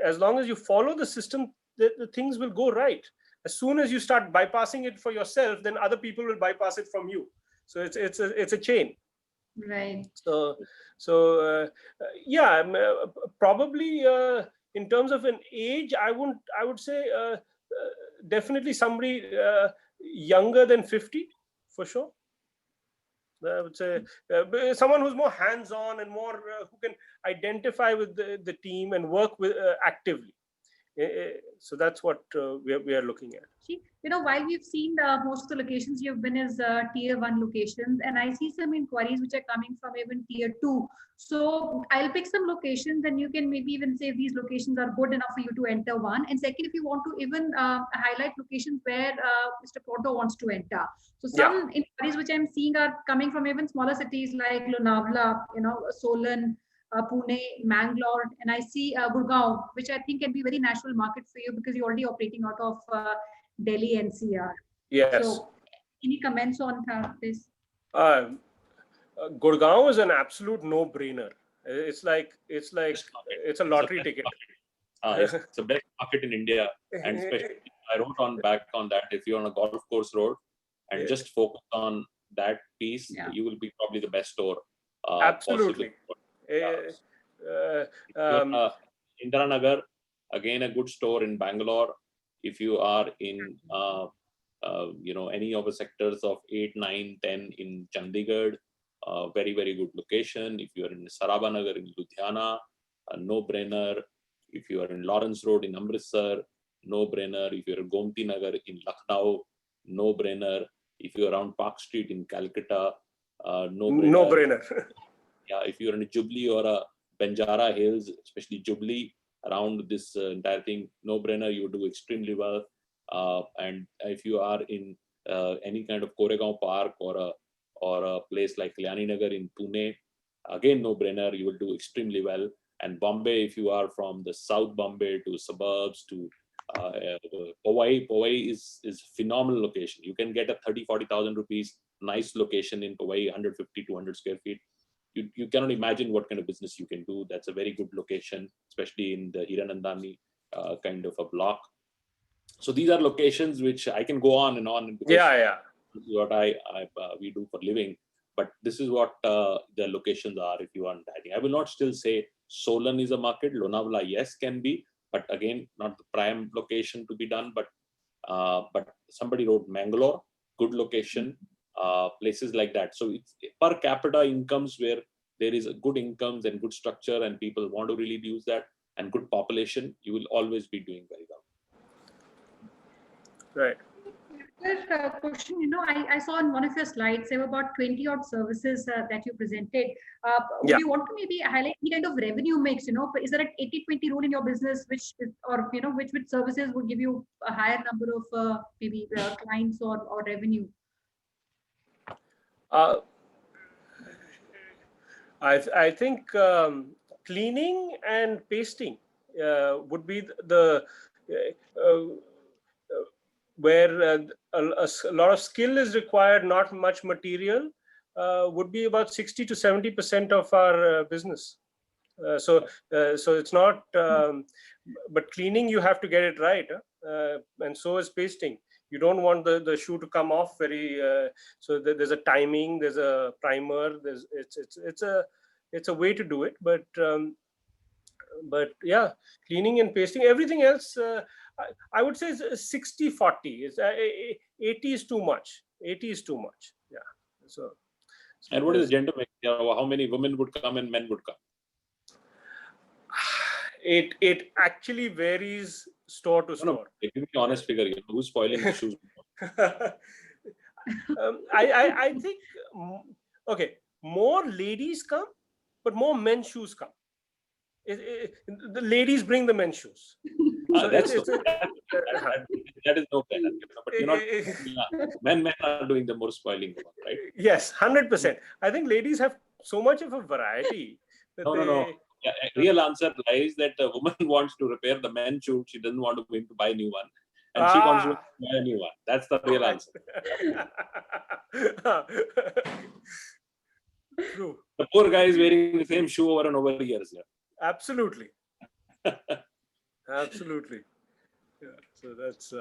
As long as you follow the system, the things will go right. As soon as you start bypassing it for yourself, then other people will bypass it from you. So it's a chain. Right. So yeah, probably in terms of an age, I would say definitely somebody younger than 50 for sure. I would say someone who's more hands-on and more who can identify with the team and work with actively So that's what we are looking at. While we've seen most of the locations you've been is tier 1 locations, and I see some inquiries which are coming from even tier 2. So I'll pick some locations and you can maybe even say if these locations are good enough for you to enter one. And second, if you want to even highlight locations where Mr. Pronto wants to enter. So some inquiries which I'm seeing are coming from even smaller cities like Lonavala, Solan, Pune, Mangalore, and I see Gurgaon, which I think can be a very natural market for you because you're already operating out of Delhi NCR. Yes. So, any comments on this? Gurgaon is an absolute no-brainer. It's a lottery ticket. It's the best market in India, and especially I wrote back on that. If you're on a golf course road and just focus on that piece, you will be probably the best store. Absolutely. Indiranagar, again a good store in Bangalore. If you are in any of the sectors of 8, 9, 10 in Chandigarh, very, very good location. If you are in Sarabanagar in Ludhiana, no-brainer. If you are in Lawrence Road in Amritsar, no-brainer. If you're in Gomti Nagar in Lucknow, no-brainer. If you're around Park Street in Calcutta, no-brainer. No-brainer. Yeah, if you're in a Jubilee or a Banjara Hills, especially Jubilee, around this entire thing, no-brainer, you do extremely well. And if you are in any kind of Koregaon Park or a place like Kalyani Nagar in Pune, again, no-brainer, you will do extremely well. And Bombay, if you are from the South Bombay to suburbs to Powai is a phenomenal location. You can get a 30,000-40,000 rupees nice location in Powai, 150-200 square feet. You cannot imagine what kind of business you can do. That's a very good location, especially in the Hiranandani kind of a block. So these are locations which I can go on and on. Because this is what we do for living. But this is what the locations are if you want that. I will not still say Solan is a market. Lonavala, yes, can be. But again, not the prime location to be done. But somebody wrote Mangalore, good location. Places like that. So it's per capita incomes where there is a good incomes and good structure and people want to really use that and good population, you will always be doing very well. Right. Question, I saw on one of your slides, there were about 20 odd services that you presented. Do you want to maybe highlight any kind of revenue mix? Is there an 80-20 rule in your business, which services would give you a higher number of maybe clients or revenue? I think cleaning and pasting would be the where a lot of skill is required, not much material, would be about 60 to 70% of our business. So it's not, but cleaning you have to get it right, and so is pasting. You don't want the shoe to come off very. So there's a timing, there's a primer, it's a way to do it. But yeah, cleaning and pasting. Everything else, I would say 60-40. It's 80 is too much. 80 is too much. Yeah. So and what is the gender mix? How many women would come and men would come? It actually varies store to store. Give me an honest figure. Who's spoiling the shoes? I think more ladies come, but more men's shoes come. The ladies bring the men's shoes. So that is no better. But men are doing the more spoiling one, right? Yes, 100%. I think ladies have so much of a variety. No. Yeah, real answer lies that the woman wants to repair the men's shoe. She doesn't want to buy a new one. And she wants to buy a new one. That's the real answer. True. The poor guy is wearing the same shoe over and over years. Yeah. Absolutely. Absolutely. Yeah. So that's.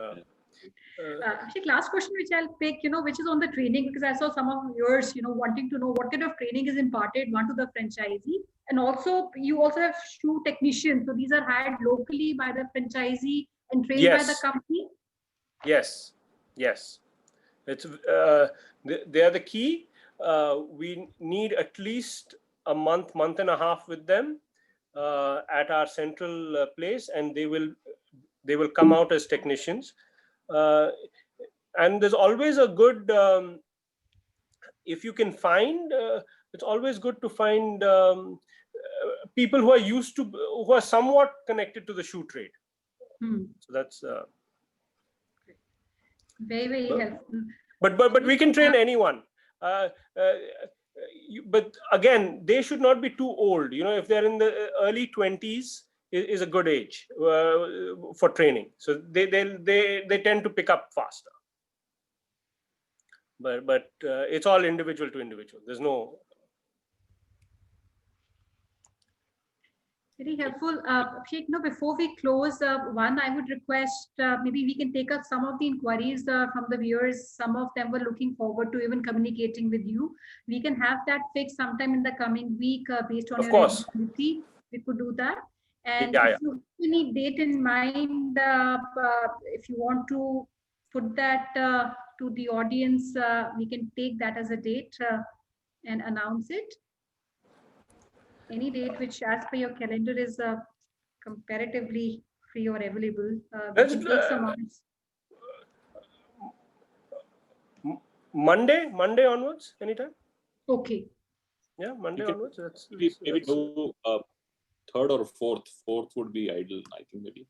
Actually, last question which I'll pick, which is on the training, because I saw some of yours, wanting to know what kind of training is imparted, one to the franchisee, and also you also have shoe technicians. So these are hired locally by the franchisee and trained by the company. Yes. It's they are the key. We need at least a month and a half with them at our central place, and they will They will come out as technicians. And there's always a good, if you can find, it's always good to find people who are who are somewhat connected to the shoe trade. So that's very helpful. But we can train anyone. But again, they should not be too old. If they're in the early 20s, is a good age for training. So they tend to pick up faster. But it's all individual to individual. There's no. Very helpful. Abhishek, before we close, I would request maybe we can take up some of the inquiries from the viewers. Some of them were looking forward to even communicating with you. We can have that fixed sometime in the coming week based on Of your course. availability. We could do that. And Yeah, if you have any date in mind, if you want to put that to the audience, we can take that as a date and announce it. Any date which, as per your calendar, is comparatively free or available. We can take some months. Monday onwards, anytime. Okay. Yeah, Monday onwards. Maybe do third or fourth. Fourth would be ideal, I think, maybe.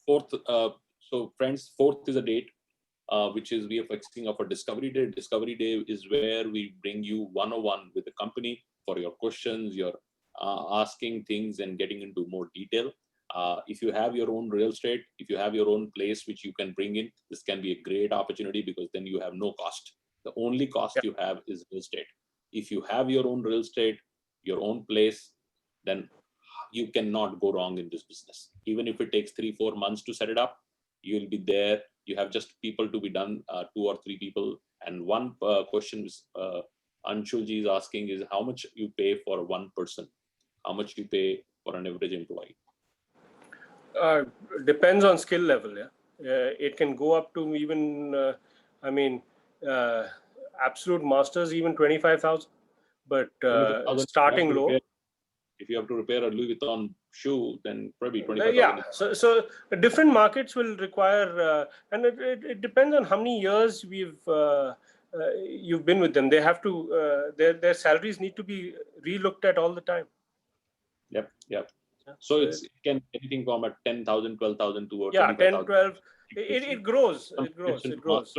Fourth. So friends, fourth is a date which is we are fixing up for Discovery Day. Discovery Day is where we bring you one-on-one with the company for your questions, your asking things and getting into more detail. If you have your own real estate, if you have your own place which you can bring in, this can be a great opportunity because then you have no cost. The only cost you have is real estate. If you have your own real estate, your own place, then you cannot go wrong in this business. Even if it takes 3-4 months to set it up, you will be there. You have just people to be done, 2 or 3 people. And one question Anshulji is asking is how much you pay for one person? How much you pay for an average employee? Depends on skill level. It can go up to even, absolute masters, even 25,000. But starting low. If you have to repair a Louis Vuitton shoe, then probably 25,000. Yeah. So different markets will require, and it depends on how many years you've been with them. They have to their salaries need to be relooked at all the time. Yep. So it can anything from a 10,000, 12,000 to 10, 12. It grows. It grows.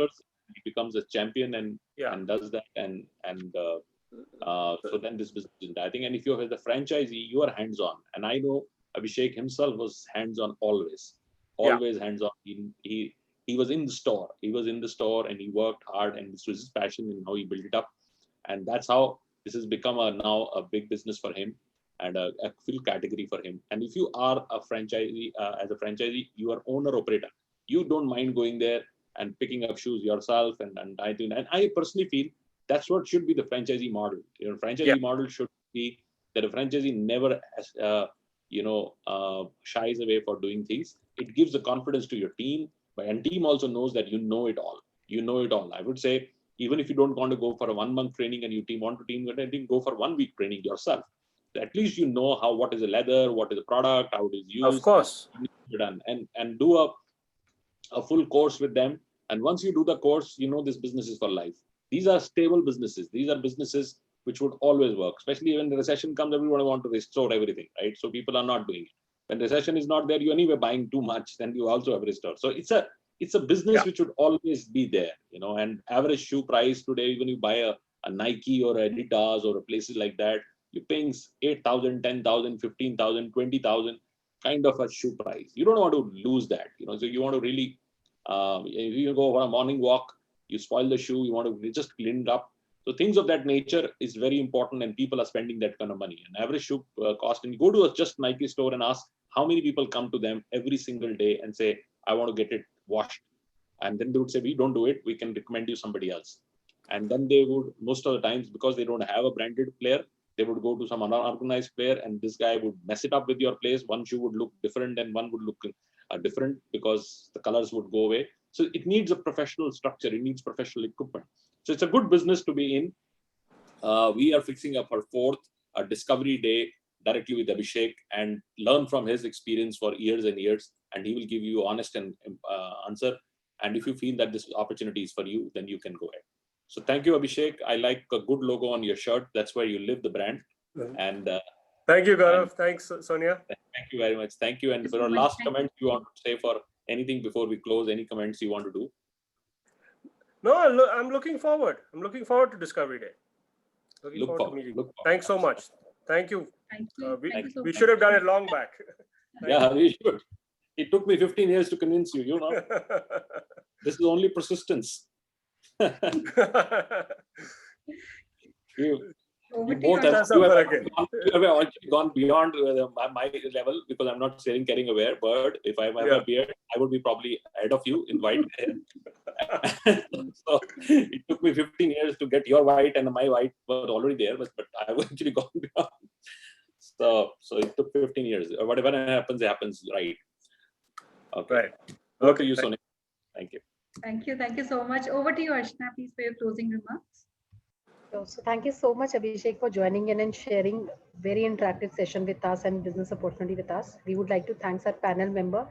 He becomes a champion and does that so then this business, I think, and if you're the franchisee, you are hands-on. And I know Abhishek himself was hands-on always hands-on. He was in the store. He was in the store and he worked hard, and this was his passion and how he built it up. And that's how this has become now a big business for him and a full category for him. And if you are a franchisee, as a franchisee, you are owner-operator. You don't mind going there and picking up shoes yourself. And I personally feel that's what should be the franchisee model. Franchisee model should be that a franchisee never shies away for doing things. It gives the confidence to your team, and team also knows that you know it all. I would say, even if you don't want to go for a 1 month training and you want to go for 1 week training yourself. So at least you know what is a leather, what is a product, how it is used. Of course. And do a full course with them. And once you do the course, this business is for life. These are stable businesses. These are businesses which would always work, especially when the recession comes, everyone wants to restore everything, right? So people are not doing it. When recession is not there, you're anyway buying too much, then you also have restored. So it's a business which would always be there, and average shoe price today, when you buy a Nike or Adidas or places like that, you're paying 8,000, 10,000, 15,000, 20,000 kind of a shoe price. You don't want to lose that, so you want to really, if you go for a morning walk, you spoil the shoe, you want to just clean it up. So things of that nature is very important, and people are spending that kind of money. An average shoe cost, and you go to a just Nike store and ask how many people come to them every single day and say, I want to get it washed. And then they would say, we don't do it, we can recommend you somebody else. And then they would, most of the times, because they don't have a branded player, they would go to some unorganized player, and this guy would mess it up with your place. One shoe would look different and one would look different because the colors would go away. So it needs a professional structure. It needs professional equipment. So it's a good business to be in. We are fixing up our fourth Discovery Day directly with Abhishek and learn from his experience for years and years, and he will give you honest and answer. And if you feel that this opportunity is for you, then you can go ahead. So thank you, Abhishek. I like a good logo on your shirt. That's where you live the brand. And thank you, Gaurav. Thanks, Sonia. Thank you very much. Thank you. And for our last comment, you want to say for anything before we close, any comments you want to do? No, I'm looking forward. I'm looking forward to Discovery Day. Looking forward to meeting you. Thanks so much. Thank you. Thank you. We should have done it long back. Yeah, we should. It took me 15 years to convince you, you know. This is only persistence. You both have actually gone beyond my level, because I'm not carrying a beard. If I have a beard, I would be probably ahead of you in white hair. So it took me 15 years to get your white, and my white was already there, but I've actually gone beyond. So it took 15 years. Whatever happens, right. Okay. Right. Okay, to you, Sonia. Thank you. Thank you. Thank you so much. Over to you, Archana, please, for your closing remarks. So thank you so much, Abhishek, for joining in and sharing very interactive session with us and business opportunity with us. We would like to thank our panel member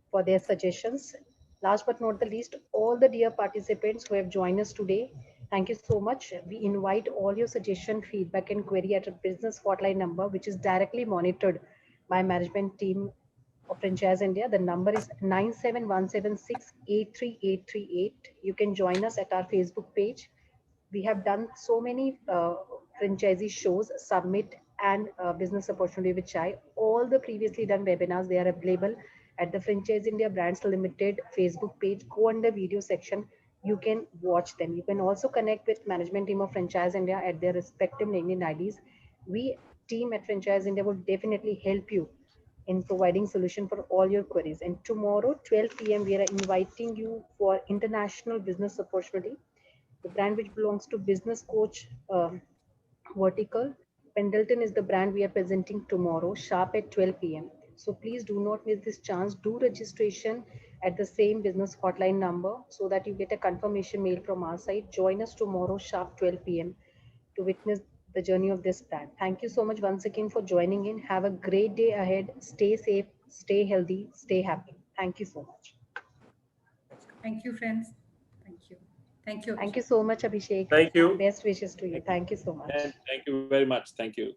for their suggestions. Last but not the least, all the dear participants who have joined us today, thank you so much. We invite all your suggestion, feedback, and query at a business hotline number, which is directly monitored by management team of Franchise India. The number is 97176-83838. You can join us at our Facebook page. We have done so many franchisee shows, summit, and business opportunity with Chai. All the previously done webinars, they are available at the Franchise India Brands Limited Facebook page. Go under video section. You can watch them. You can also connect with management team of Franchise India at their respective LinkedIn IDs. We team at Franchise India will definitely help you in providing solution for all your queries. And tomorrow, 12 p.m., we are inviting you for international business opportunity. The brand which belongs to business coach vertical. Pendleton is the brand we are presenting tomorrow, sharp at 12 p.m. So please do not miss this chance. Do registration at the same business hotline number so that you get a confirmation mail from our side. Join us tomorrow, sharp 12 p.m. to witness the journey of this brand. Thank you so much once again for joining in. Have a great day ahead. Stay safe, stay healthy, stay happy. Thank you so much. Thank you, friends. Thank you. Thank you. Thank you so much, Abhishek. Thank you. Best wishes to you. Thank you so much. And thank you very much. Thank you.